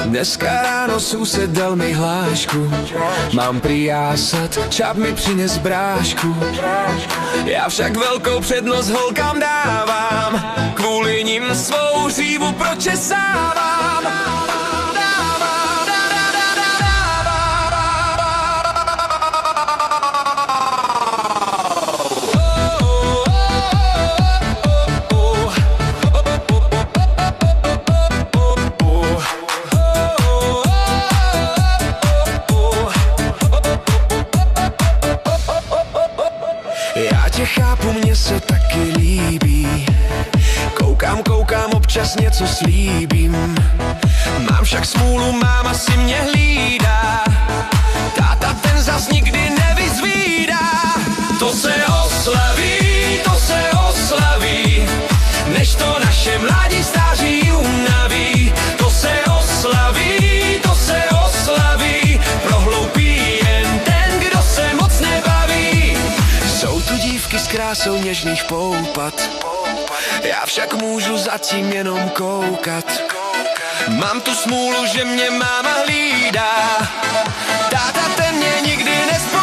Dneska ráno sused dal mi hlášku, mám prijásat, čap mi přines brášku. Já však velkou přednost holkám dávám, kvůli nim svou hřívu pročesávám. Já tě chápu, mně se taky líbí. Koukám, občas něco slíbím. Mám však smůlu, máma si mě hlídá. Táta ten zas nikdy nevyzvídá. To se oslaví, než to naše mládí stáří unaví. To se oslaví, prohloupí jen ten, kdo se moc nebaví. Jsou tu dívky s krásou něžných poupat, já však můžu zatím jenom koukat. Mám tu smůlu, že mě máma hlídá, táta ten mě nikdy nespomíná.